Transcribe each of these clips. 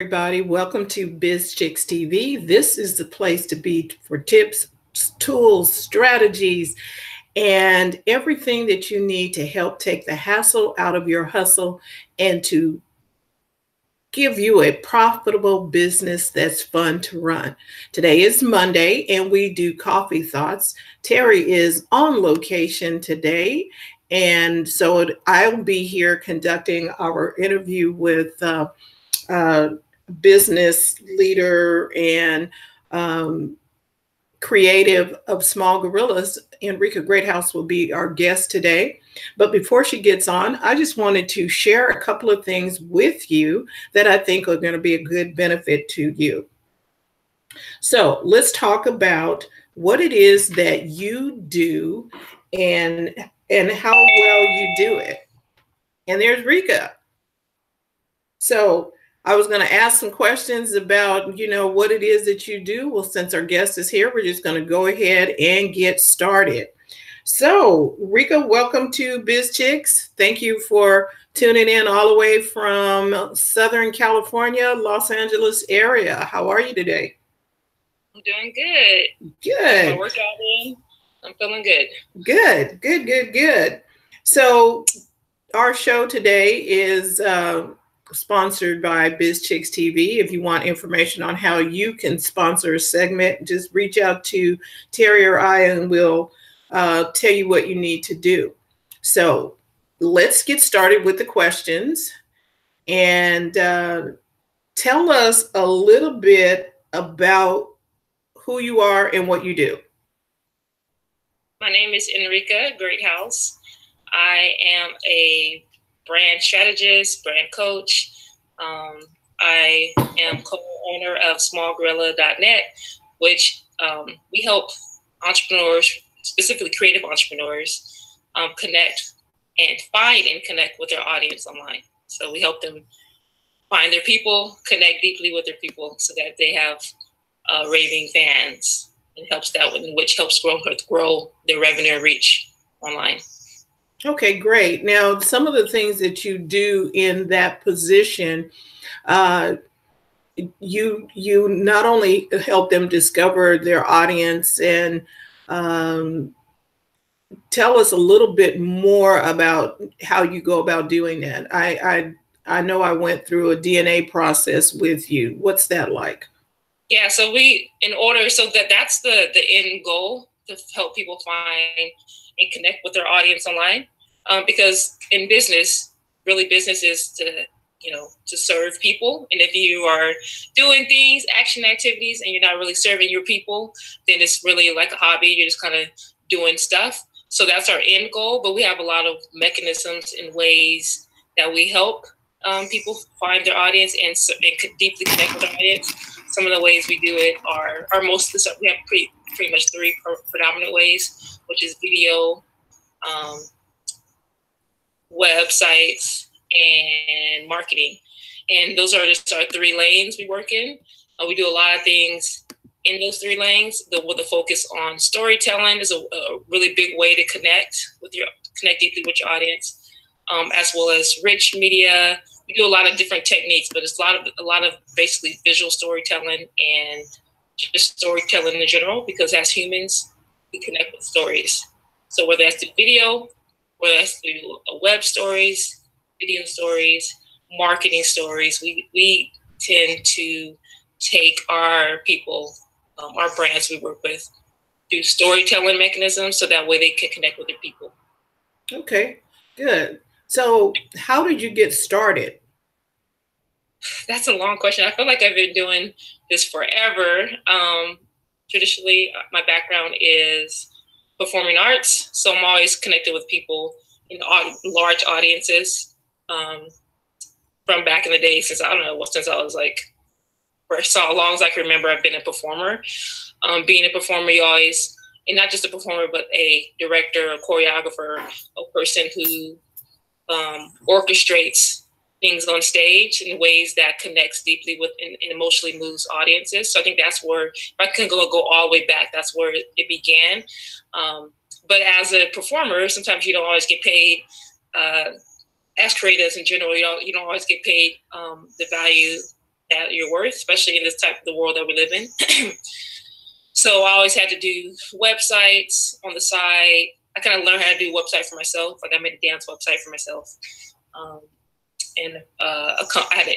Everybody, welcome to Biz Chicks TV. This is the place to be for tips, tools, strategies, and everything that you need to help take the hassle out of your hustle and to give you a profitable business that's fun to run. Today is Monday and we do coffee thoughts. Terry is on location today, and so I'll be here conducting our interview with business leader and creative of Small Gorillas. Enrika Greathouse will be our guest today. But before she gets on, I just wanted to share a couple of things with you that I think are going to be a good benefit to you. So let's talk about what it is that you do and how well you do it. And there's Rika. So I was going to ask some questions about, what it is that you do. Well, since our guest is here, we're just going to go ahead and get started. So, Rika, welcome to Biz Chicks. Thank you for tuning in all the way from Southern California, Los Angeles area. How are you today? I'm doing good. Good. My workout in. I'm feeling good. Good. So, our show today is sponsored by Biz Chicks TV. If you want information on how you can sponsor a segment, just reach out to Terry or I and we'll tell you what you need to do. So let's get started with the questions and tell us a little bit about who you are and what you do. My name is Enrika Greathouse. I am a brand strategist, brand coach. I am co-owner of smallgorilla.net, which we help entrepreneurs, specifically creative entrepreneurs, connect and find and connect with their audience online. So we help them find their people, connect deeply with their people so that they have raving fans, and helps that, which helps grow their revenue and reach online. Okay, great. Now, some of the things that you do in that position, you not only help them discover their audience and tell us a little bit more about how you go about doing that. I know I went through a DNA process with you. What's that like? Yeah, so that's the end goal, to help people find and connect with their audience online. Because in business, really business is to serve people. And if you are doing things, action activities, and you're not really serving your people, then it's really like a hobby. You're just kind of doing stuff. So that's our end goal. But we have a lot of mechanisms and ways that we help people find their audience and deeply connect with their audience. Some of the ways we do it are most of the stuff. We have pretty much three predominant ways, which is video, websites, and marketing. And those are just our three lanes we work in. We do a lot of things in those three lanes. With the focus on storytelling is a really big way to connect deeply with your audience, as well as rich media. We do a lot of different techniques, but it's a lot of basically visual storytelling and just storytelling in general, because as humans, we connect with stories. So whether that's through video, whether that's through web stories, video stories, marketing stories, we tend to take our people, our brands we work with, through storytelling mechanisms so that way they can connect with their people. Okay, good. So how did you get started? That's a long question. I feel like I've been doing this forever. Traditionally, my background is performing arts, so I'm always connected with people in large audiences. From back in the day, since I was like, for as long as I can remember, I've been a performer. Being a performer, you always, and not just a performer, but a director, a choreographer, a person who orchestrates things on stage in ways that connects deeply with and emotionally moves audiences. So I think that's where, if I can go all the way back, that's where it began. But as a performer, sometimes you don't always get paid. As creatives in general, you don't always get paid the value that you're worth, especially in this type of the world that we live in. So I always had to do websites on the side. I kind of learned how to do a website for myself. Like I made a dance website for myself. I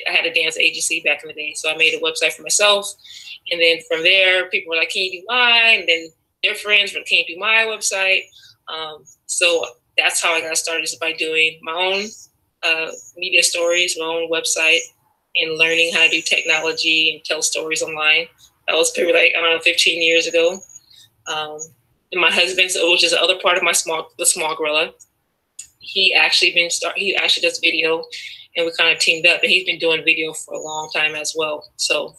had a dance agency back in the day. So I made a website for myself. And then from there, people were like, can you do mine? And then their friends were like, can you do my website? So that's how I got started, is by doing my own media stories, my own website, and learning how to do technology and tell stories online. That was probably like, I don't know, 15 years ago. And my husband, which is the other part of the small gorilla, he actually does video, and we kind of teamed up, and he's been doing video for a long time as well. So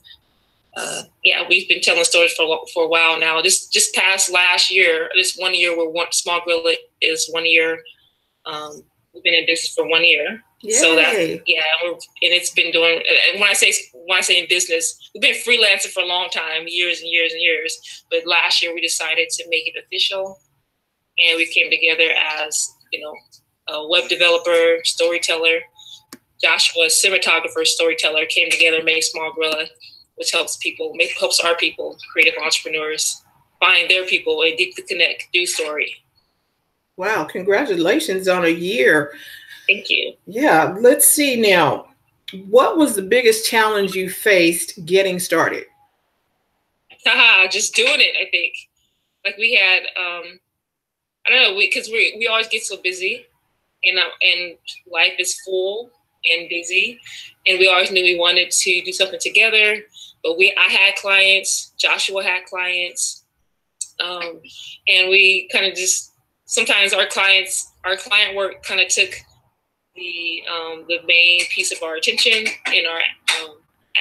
we've been telling stories for a while now. Just past last year, this 1 year, small gorilla is 1 year. We've been in business for 1 year. Yay. So and it's been doing, and when I say in business, we've been freelancing for a long time, years and years and years. But last year we decided to make it official, and we came together as, a web developer, storyteller. Joshua, cinematographer, storyteller, came together and made Small Gorilla, which helps our people, creative entrepreneurs, find their people and deeply connect, do story. Wow, congratulations on a year. Thank you. Yeah, let's see now. What was the biggest challenge you faced getting started? Just doing it, I think. Like we had, I don't know, because we always get so busy, and life is full and busy, and we always knew we wanted to do something together. But I had clients, Joshua had clients, and we kind of just, sometimes our client work kind of took the main piece of our attention in our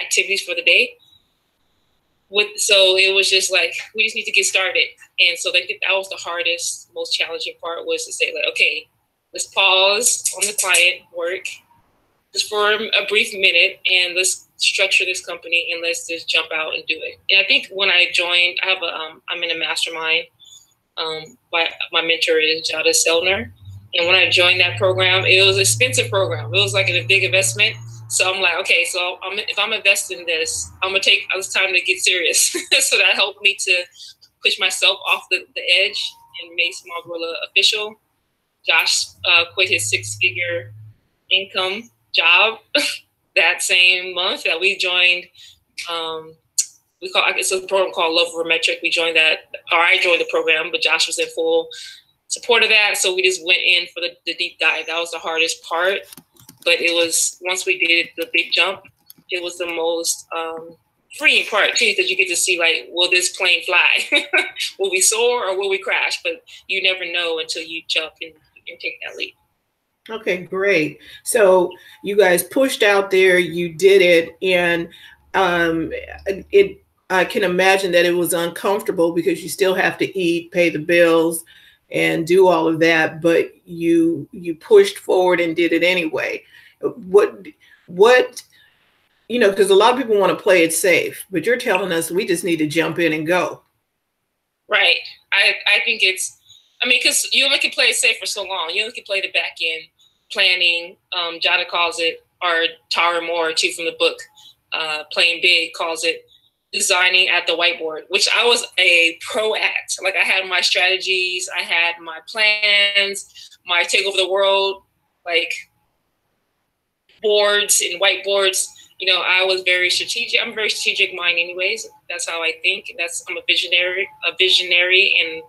activities for the day. So it was just like, we just need to get started. And so that was the hardest, most challenging part, was to say, like, okay, let's pause on the client work just for a brief minute, and let's structure this company, and let's just jump out and do it. And I think when I joined, I'm in a mastermind. My mentor is Jada Selner. And when I joined that program, it was an expensive program. It was like a big investment. So I'm like, okay, so if I'm investing in this, it's time to get serious. So that helped me to push myself off the edge and make Small Gorilla official. Josh quit his 6-figure income job that same month that we joined. It's a program called Love Over Metric. We joined that, or I joined the program, but Josh was in full support of that. So we just went in for the deep dive. That was the hardest part. But it was, once we did the big jump, it was the most freeing part too, because you get to see, like, will this plane fly? Will we soar or will we crash? But you never know until you jump and take that leap. Okay, great. So you guys pushed out there, you did it, and I can imagine that it was uncomfortable because you still have to eat, pay the bills, and do all of that, but you pushed forward and did it anyway. What because a lot of people want to play it safe, but you're telling us we just need to jump in and go. Right. I think because you only can play it safe for so long. You only can play the back end planning. Jada calls it, or Tara Moore too from the book, Playing Big, calls it designing at the whiteboard, which I was a pro at. Like, I had my strategies, I had my plans, my take over the world, like boards and whiteboards. I was very strategic. I'm a very strategic mind anyways. That's how I think. I'm a visionary, and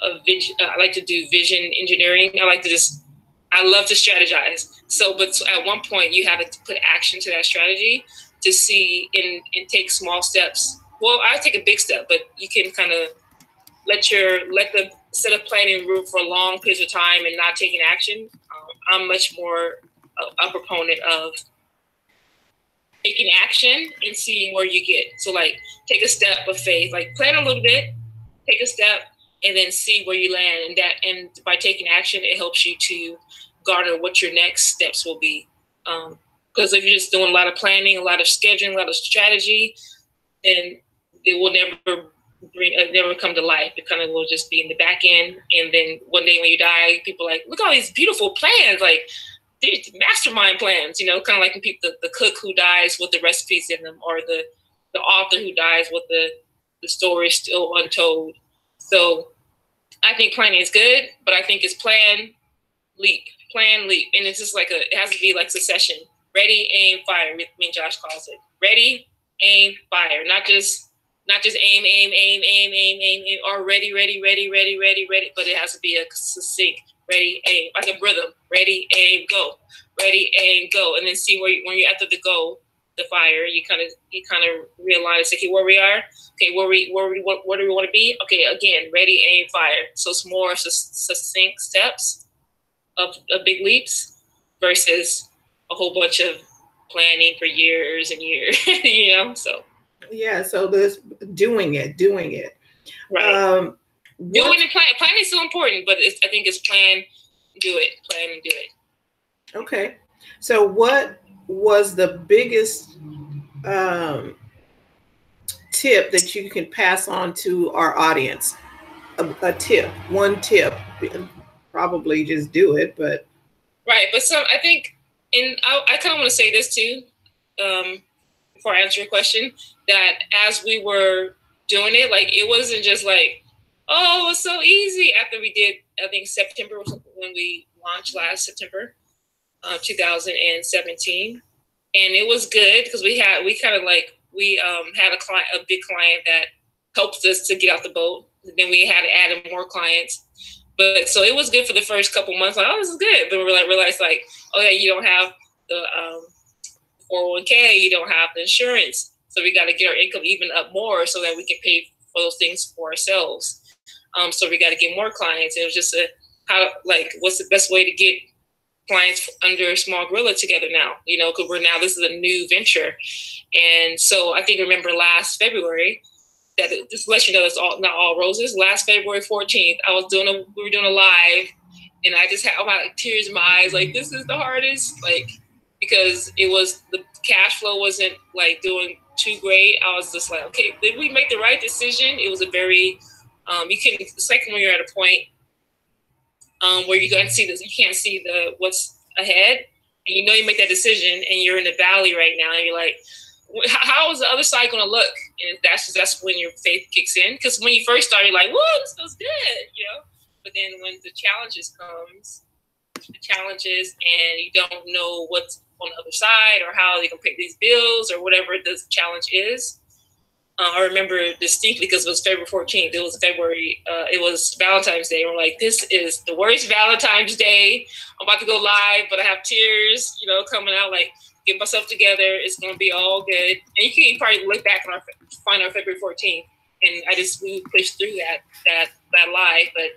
I like to do vision engineering. I love to strategize. So, but at one point you have to put action to that strategy to see and take small steps. Well, I take a big step, but you can kind of instead of planning for long periods of time and not taking action. I'm much more a proponent of taking action and seeing where you get. So, like, take a step of faith, like plan a little bit, take a step, and then see where you land. And by taking action, it helps you to garner what your next steps will be. Because if you're just doing a lot of planning, a lot of scheduling, a lot of strategy, then it will never come to life. It kind of will just be in the back end. And then one day when you die, people are like, look at all these beautiful plans. Like, mastermind plans, you know, kind of like when people, the cook who dies with the recipes in them, or the author who dies with the story still untold. So I think planning is good, but I think it's plan, leap, and it's just like it has to be like succession. Ready, aim, fire. Me and Josh calls it. Ready, aim, fire. Not just aim, or ready. But it has to be a succinct ready, aim, like a rhythm. Ready, aim, go. Ready, aim, go. And then see when you're after the go, the fire, you kind of realize, okay, where we are. Okay, where do we want to be? Okay, again, ready, aim, fire. So it's more succinct steps of big leaps versus a whole bunch of planning for years and years, you know. So yeah, so this doing it, right. Doing and planning is so important, but I think it's plan and do it. Okay, so what was the biggest tip that you can pass on to our audience? A tip, one tip, probably just do it, but right. But I think, and I kind of want to say this too, before I answer your question, that as we were doing it, like it wasn't just like, oh, it was so easy. After we did, I think September was when we launched last September, 2017, and it was good because we had a big client that helped us to get off the boat. Then we had to add in more clients. But so it was good for the first couple months. Like, oh, this is good. But we realized, like, oh yeah, you don't have the 401k, you don't have the insurance. So we got to get our income even up more so that we can pay for those things for ourselves. So we got to get more clients. It was just what's the best way to get clients under Small Gorilla together now? You know, because this is a new venture. And so I remember last February, that just to let you know, it's not all roses. Last February 14th, we were doing a live, and I just had tears in my eyes. Like, this is the hardest, like, because the cash flow wasn't like doing too great. I was just like, okay, did we make the right decision? It was a very, it's like when you're at a point where you can't see this, you can't see what's ahead, and you make that decision, and you're in the valley right now, and you're like, how is the other side going to look? And that's when your faith kicks in. Because when you first start, you're like, whoa, this feels good, you know? But then when the challenges and you don't know what's on the other side, or how you can pay these bills, or whatever the challenge is. I remember distinctly because it was February 14th. It was Valentine's Day. We're like, this is the worst Valentine's Day. I'm about to go live, but I have tears, coming out, like, get myself together. It's going to be all good. And you can probably look back and find our February 14th. And we pushed through that live. But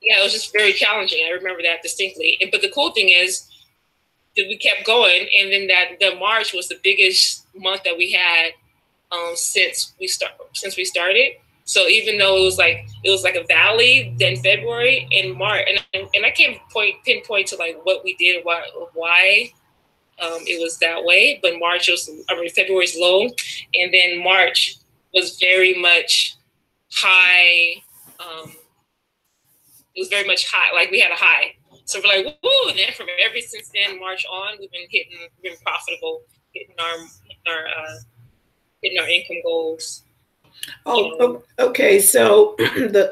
yeah, it was just very challenging. I remember that distinctly. But the cool thing is that we kept going. And then that March was the biggest month that we had since we started. So even though it was like a valley, then February and March, and I can't pinpoint to like what we did, why it was that way. But February's low, and then March was very much high. It was very much high, like we had a high. So we're like, woo! And then since then, March on, we've been profitable, hitting our income goals. Oh, okay. So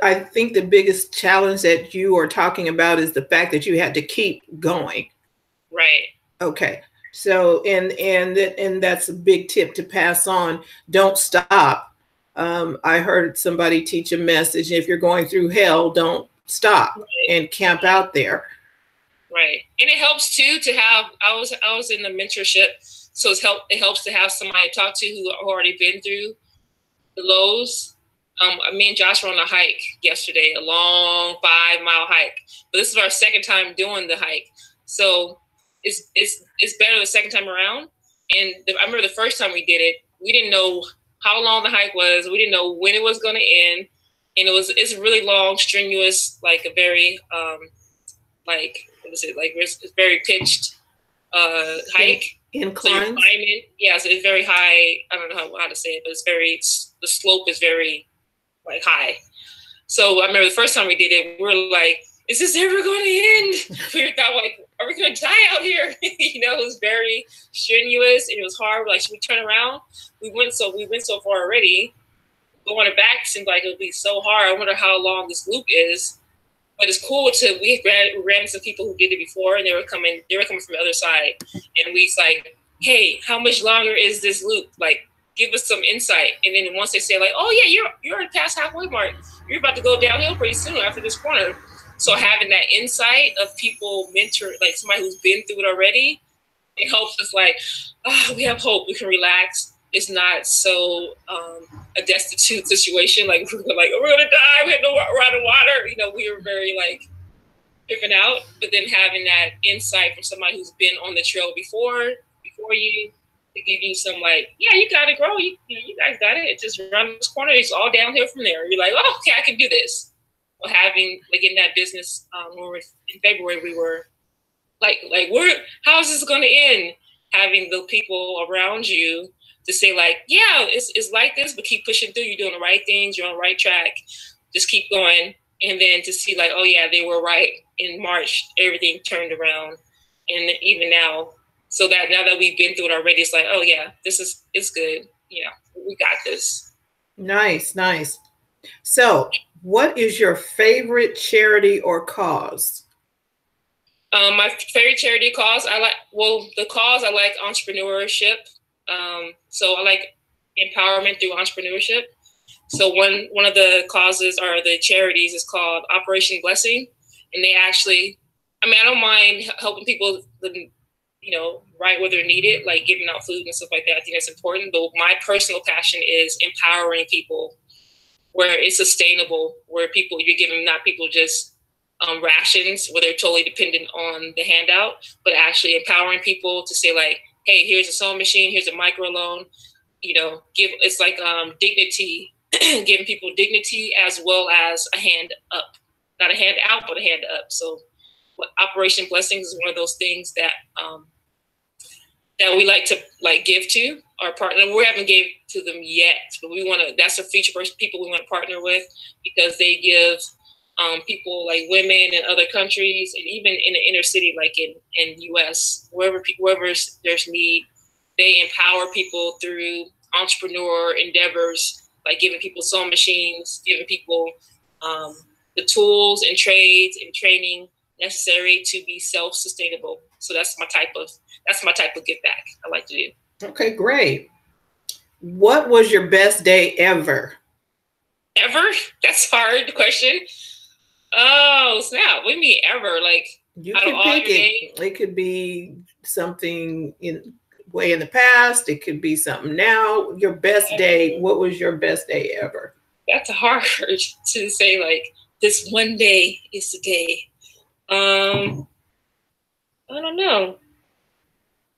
I think the biggest challenge that you are talking about is the fact that you had to keep going. Right. Okay. So, and that's a big tip to pass on. Don't stop. I heard somebody teach a message. If you're going through hell, don't stop and camp out there. Right. And it helps too to have, I was in the mentorship. So it helps to have somebody to talk to who already been through the lows. Me and Josh were on a hike yesterday, a long 5-mile hike. But this is our second time doing the hike, so it's better the second time around. And I remember the first time we did it, we didn't know how long the hike was. We didn't know when it was going to end, and it's really long, strenuous, like a very it's very pitched hike. Incline. So it's very high. I don't know how to say it, but the slope is very like high. So I remember the first time we did it, we were like, is this ever going to end? We thought, like, are we going to die out here? You know, it was very strenuous and it was hard. Like, should we turn around? We went so far already. Going back seemed like it would be so hard. I wonder how long this loop is. But it's cool to we ran into people who did it before, and they were coming from the other side, and we was like, hey, how much longer is this loop? Like, give us some insight. And then once they say like, oh yeah, you're past halfway mark, you're about to go downhill pretty soon after this corner. So having that insight of people mentor, like somebody who's been through it already, it helps us like, we have hope, we can relax. It's not so a destitute situation. Like we're like, oh, we're gonna die. We have no running water. You know, we were very like tripping out. But then having that insight from somebody who's been on the trail before you, to give you some like, yeah, you gotta grow. You guys got it. It just run this corner. It's all downhill from there. You're like, oh, okay, I can do this. Well, having like in that business, when we were in February, we were like, how is this gonna end? Having the people around you to say like, yeah, it's like this, but keep pushing through. You're doing the right things. You're on the right track. Just keep going. And then to see like, oh yeah, they were right. In March, everything turned around. And even now, so that now that we've been through it already, it's like, oh yeah, it's good. Yeah, we got this. Nice, nice. So what is your favorite charity or cause? My favorite charity cause, the cause I like entrepreneurship. So I like empowerment through entrepreneurship. So one of the causes or the charities is called Operation Blessing. And they actually, I mean, I don't mind helping people, right where they're needed, like giving out food and stuff like that. I think that's important. But my personal passion is empowering people where it's sustainable, where you're giving not people just rations where they're totally dependent on the handout, but actually empowering people to say like, hey, here's a sewing machine, here's a microloan, it's like dignity, giving people dignity as well as a hand up, not a hand out, but a hand up. So Operation Blessings is one of those things that that we like to give to our partner. We haven't gave to them yet, but that's the future people we want to partner with, because they give people like women in other countries and even in the inner city, like in US, wherever there's need, they empower people through entrepreneur endeavors, like giving people sewing machines, giving people the tools and trades and training necessary to be self-sustainable. So that's my type of give back I like to do. Okay, great. What was your best day ever? Ever? That's a hard question. Oh, snap. What do you mean ever? Like, you can pick it. It could be something way in the past. It could be something now. Your best day. What was your best day ever? That's hard to say, like, this one day is the day. I don't know.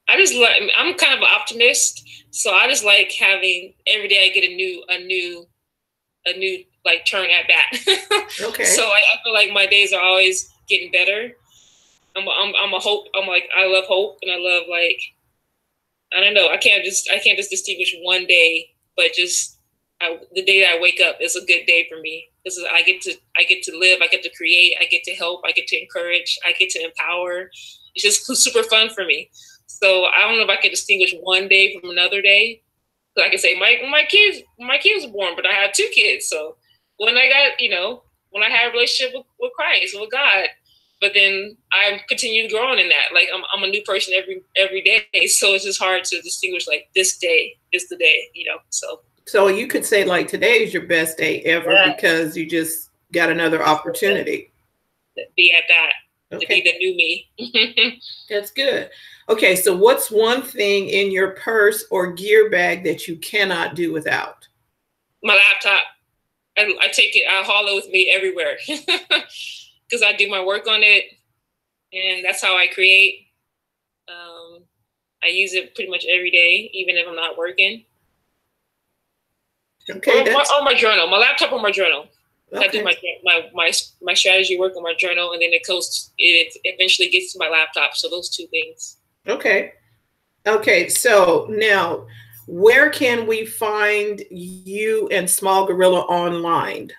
I'm kind of an optimist. So I just like having every day I get a new like turn at bat. Okay. So I feel like my days are always getting better. I'm a hope. I love hope, and I love I don't know. I can't just distinguish one day, but just the day that I wake up is a good day for me. This is I get to live. I get to create. I get to help. I get to encourage. I get to empower. It's just super fun for me. So I don't know if I can distinguish one day from another day. So I can say my kids were born, but I have 2 kids. So when I got, when I had a relationship with Christ, with God, but then I continue to grow on in that. Like I'm a new person every day. So it's just hard to distinguish like this day is the day, So you could say like today is your best day ever, because you just got another opportunity. Be at that. Okay. To be the new me. That's good. Okay, so what's one thing in your purse or gear bag that you cannot do without? My laptop. I take it, I haul it with me everywhere because I do my work on it, and that's how I create. I use it pretty much every day, even if I'm not working. Okay. Or my journal, my laptop or my journal. Okay. I do my strategy work on my journal, and then it eventually gets to my laptop. So those 2 things. Okay. Okay. So now, where can we find you and Small Gorilla online?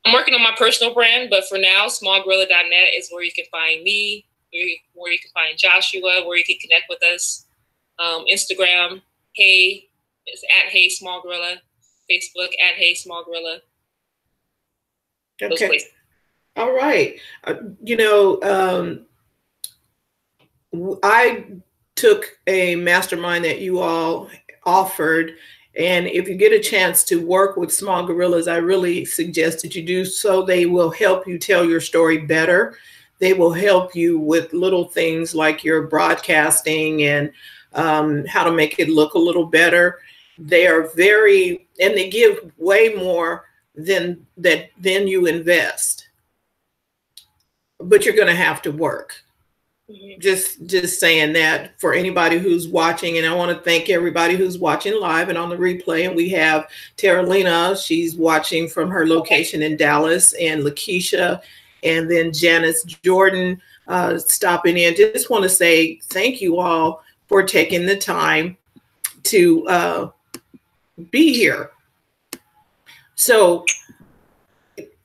I'm working on my personal brand, but for now, smallgorilla.net is where you can find me, where you can find Joshua, where you can connect with us. Instagram, hey, it's at Hey Small Gorilla. Facebook at Hey Small Gorilla. Okay. All right. You know, I took a mastermind that you all offered. And if you get a chance to work with small gorillas, I really suggest that you do so. They will help you tell your story better. They will help you with little things like your broadcasting and how to make it look a little better. They are very, and they give way more than you invest. But you're going to have to work. Just saying that for anybody who's watching. And I want to thank everybody who's watching live and on the replay. And we have Terralina, she's watching from her location in Dallas, and Lakeisha, and then Janice Jordan stopping in. Just want to say thank you all for taking the time to be here. So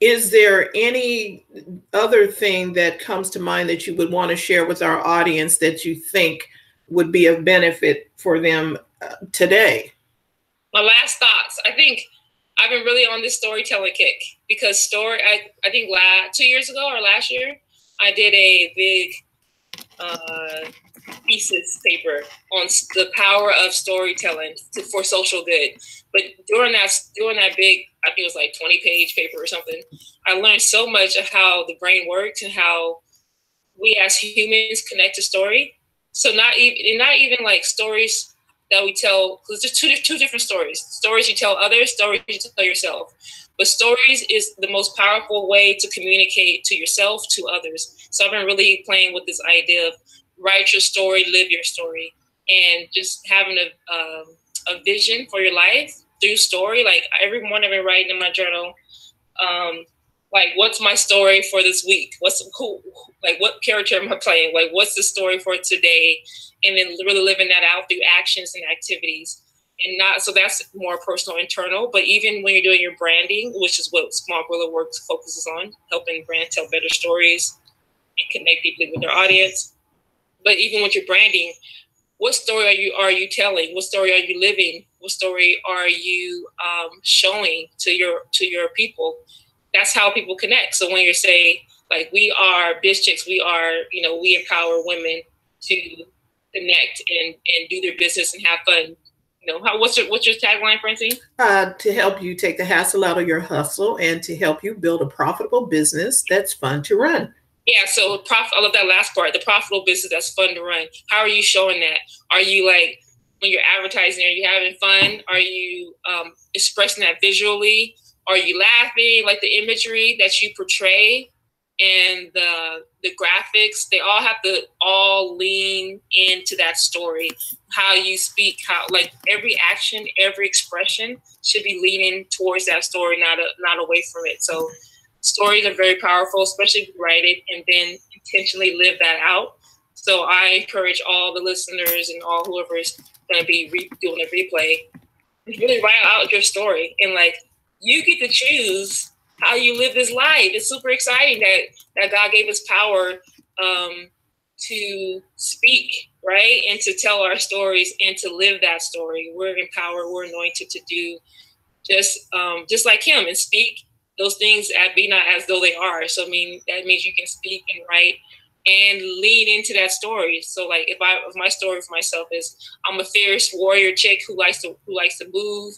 is there any other thing that comes to mind that you would want to share with our audience that you think would be of benefit for them today? My last thoughts. I think I've been really on this storytelling kick because I think 2 years ago or last year, I did a big thesis paper on the power of storytelling for social good. But during that big, I think it was like 20-page paper or something, I learned so much of how the brain works and how we as humans connect to story. So not even like stories that we tell, because there's two different stories. Stories you tell others, stories you tell yourself. But stories is the most powerful way to communicate to yourself, to others. So I've been really playing with this idea of write your story, live your story, and just having a vision for your life through story. Like every morning I've been writing in my journal, like what's my story for this week? What's cool? Like what character am I playing? Like what's the story for today? And then really living that out through actions and activities. And not, so that's more personal, internal, but even when you're doing your branding, which is what Small Gorilla Work focuses on, helping brands tell better stories and connect deeply with their audience. But even with your branding, what story are you telling? What story are you living? What story are you showing to your people? That's how people connect. So when you're saying, like, we are biz chicks, we we empower women to connect and do their business and have fun. What's your tagline, Francine? To help you take the hassle out of your hustle and to help you build a profitable business that's fun to run. Yeah, so I love that last part, the profitable business that's fun to run. How are you showing that? Are you, like, when you're advertising, are you having fun? Are you expressing that visually? Are you laughing? Like the imagery that you portray and the graphics, they all have to lean into that story. How you speak, like every action, every expression should be leaning towards that story, not away from it. So stories are very powerful, especially if you write it and then intentionally live that out. So I encourage all the listeners and all whoever is going to be doing a replay, really write out your story. And like, you get to choose how you live this life. It's super exciting that God gave us power to speak, right? And to tell our stories and to live that story. We're empowered, we're anointed to do just like him and speak those things be not as though they are. So that means you can speak and write and lean into that story. So like if my story for myself is I'm a fierce warrior chick who likes to move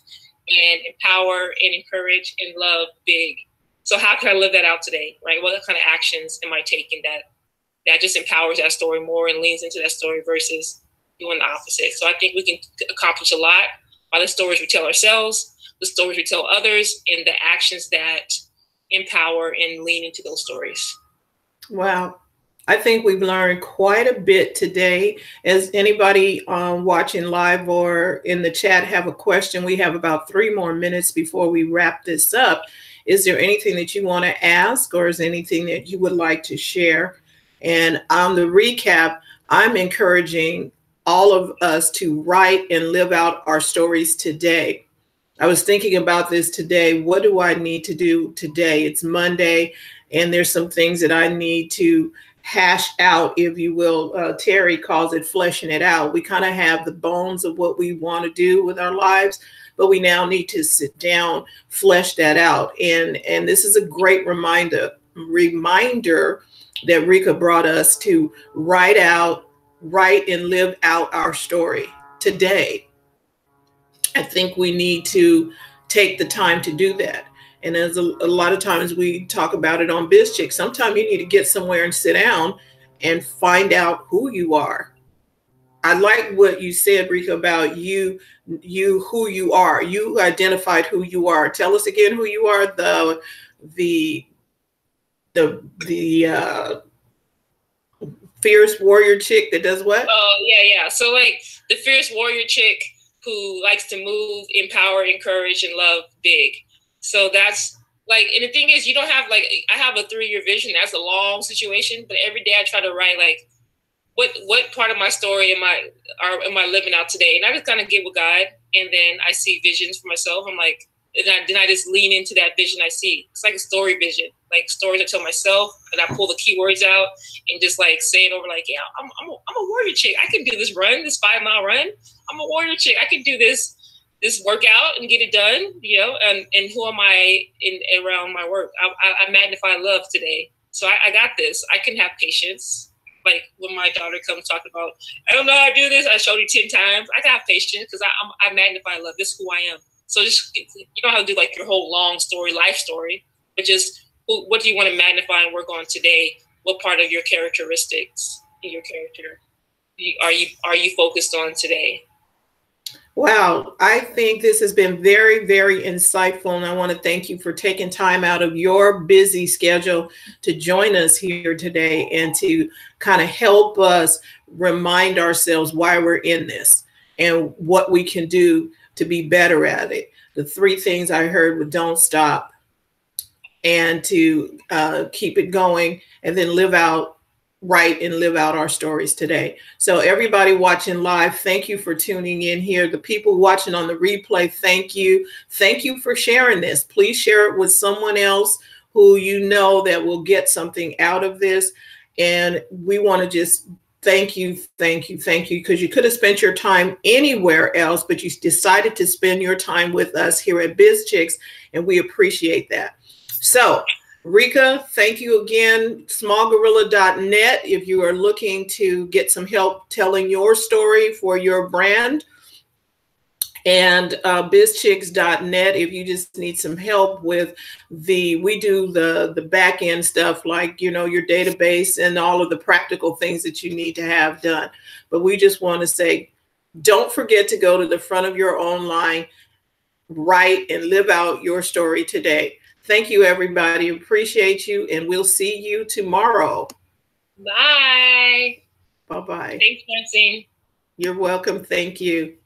and empower and encourage and love big. So how can I live that out today, right? What kind of actions am I taking that just empowers that story more and leans into that story versus doing the opposite? So I think we can accomplish a lot by the stories we tell ourselves, the stories we tell others, and the actions that empower and lean into those stories. Wow. I think we've learned quite a bit today. As anybody watching live or in the chat have a question, we have about 3 more minutes before we wrap this up. Is there anything that you want to ask, or is there anything that you would like to share? And on the recap, I'm encouraging all of us to write and live out our stories today. I was thinking about this today. What do I need to do today? It's Monday, and there's some things that I need to hash out, if you will. Terry calls it fleshing it out. We kind of have the bones of what we want to do with our lives, but we now need to sit down, flesh that out. And this is a great reminder that Rika brought us to write and live out our story today. I think we need to take the time to do that. And as a lot of times we talk about it on BizChick, sometimes you need to get somewhere and sit down and find out who you are. I like what you said, Rika, about who you are. You identified who you are. Tell us again who you are. The fierce warrior chick that does what? Oh, yeah. So like the fierce warrior chick who likes to move, empower, encourage, and love big. So that's like, and the thing is, you don't have like, I have a 3-year vision. That's a long situation, but every day I try to write like, what part of my story am I living out today? And I just kind of get with God, and then I see visions for myself. I'm like, then I just lean into that vision I see. It's like a story vision, like stories I tell myself, and I pull the keywords out and just like say it over, like, yeah, I'm a warrior chick. I can do this 5-mile run. I'm a warrior chick. I can do this workout and get it done, and who am I around my work? I magnify love today. So I got this. I can have patience. Like when my daughter comes talking about, I don't know how to do this. I showed you 10 times. I can have patience because I magnify love. This is who I am. So just, you don't have to do like your whole long story, life story, but just what do you want to magnify and work on today? What part of your characteristics in your character are you focused on today? Wow, I think this has been very, very insightful, and I want to thank you for taking time out of your busy schedule to join us here today and to kind of help us remind ourselves why we're in this and what we can do to be better at it. The 3 things I heard were don't stop, and to keep it going, and then write and live out our stories today. So everybody watching live, thank you for tuning in here. The people watching on the replay, thank you. Thank you for sharing this. Please share it with someone else who you know that will get something out of this. And we want to just thank you, because you could have spent your time anywhere else, but you decided to spend your time with us here at BizChicks, and we appreciate that. So Rika, thank you again. Smallgorilla.net if you are looking to get some help telling your story for your brand. And bizchicks.net if you just need some help with we do the back end stuff, like, your database and all of the practical things that you need to have done. But we just want to say, don't forget to go to the front of your own line, write and live out your story today. Thank you, everybody. Appreciate you, and we'll see you tomorrow. Bye. Bye-bye. Thanks, Francine. You're welcome. Thank you.